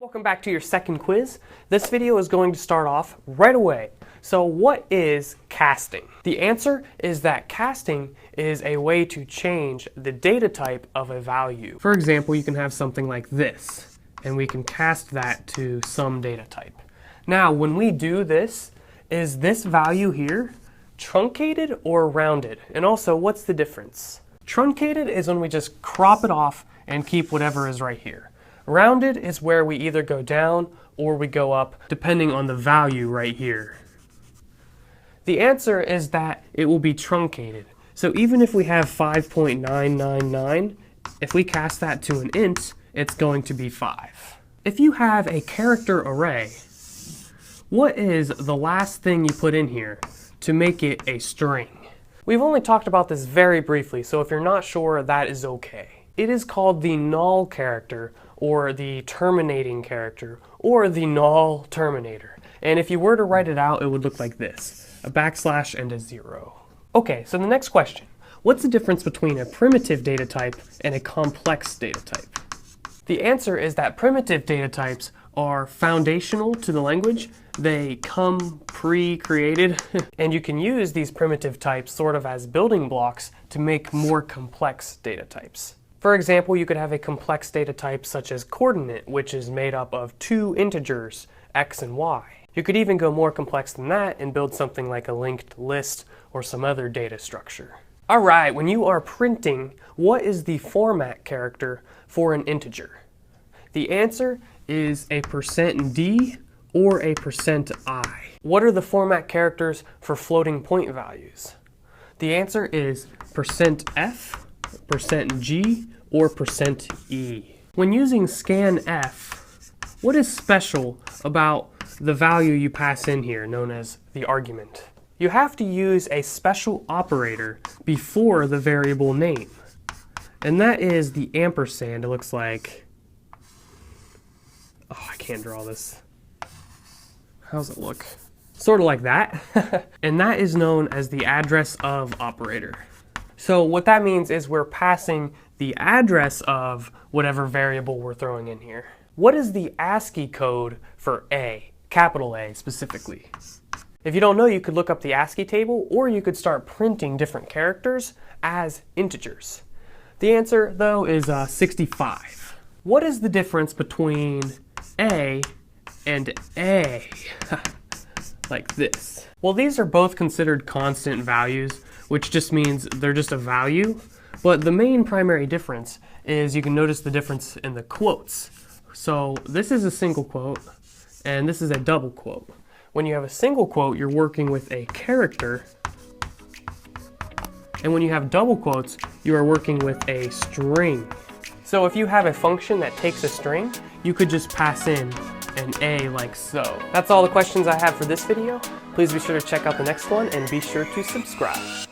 Welcome back to your second quiz. This video is going to start off right away. So what is casting? The answer is that casting is a way to change the data type of a value. For example, you can have something like this, and we can cast that to some data type. Now, when we do this, is this value here truncated or rounded? And also, what's the difference? Truncated is when we just crop it off and keep whatever is right here. Rounded is where we either go down or we go up, depending on the value right here. The answer is that it will be truncated. So even if we have 5.999, if we cast that to an int, it's going to be 5. If you have a character array, what is the last thing you put in here to make it a string? We've only talked about this very briefly, so if you're not sure, that is okay. It is called the null character, or the terminating character, or the null terminator. And if you were to write it out, it would look like this, a backslash and a 0. Okay, so the next question. What's the difference between a primitive data type and a complex data type? The answer is that primitive data types are foundational to the language. They come pre-created, and you can use these primitive types sort of as building blocks to make more complex data types. For example, you could have a complex data type such as coordinate, which is made up of two integers, x and y. You could even go more complex than that and build something like a linked list or some other data structure. Alright, when you are printing, what is the format character for an integer? The answer is a %d or a %i. What are the format characters for floating point values? The answer is %f, %g, or %e. When using scanf, what is special about the value you pass in here, known as the argument? You have to use a special operator before the variable name, and that is the ampersand. It looks like, oh, I can't draw this. How's it look? Sort of like that. And that is known as the address of operator. So what that means is we're passing the address of whatever variable we're throwing in here. What is the ASCII code for A, capital A specifically? If you don't know, you could look up the ASCII table, or you could start printing different characters as integers. The answer, though, is 65. What is the difference between A and A? Like this. Well, these are both considered constant values, which just means they're just a value. But the main primary difference is you can notice the difference in the quotes. So this is a single quote, and this is a double quote. When you have a single quote, you're working with a character. And when you have double quotes, you are working with a string. So if you have a function that takes a string, you could just pass in an A like so. That's all the questions I have for this video. Please be sure to check out the next one and be sure to subscribe.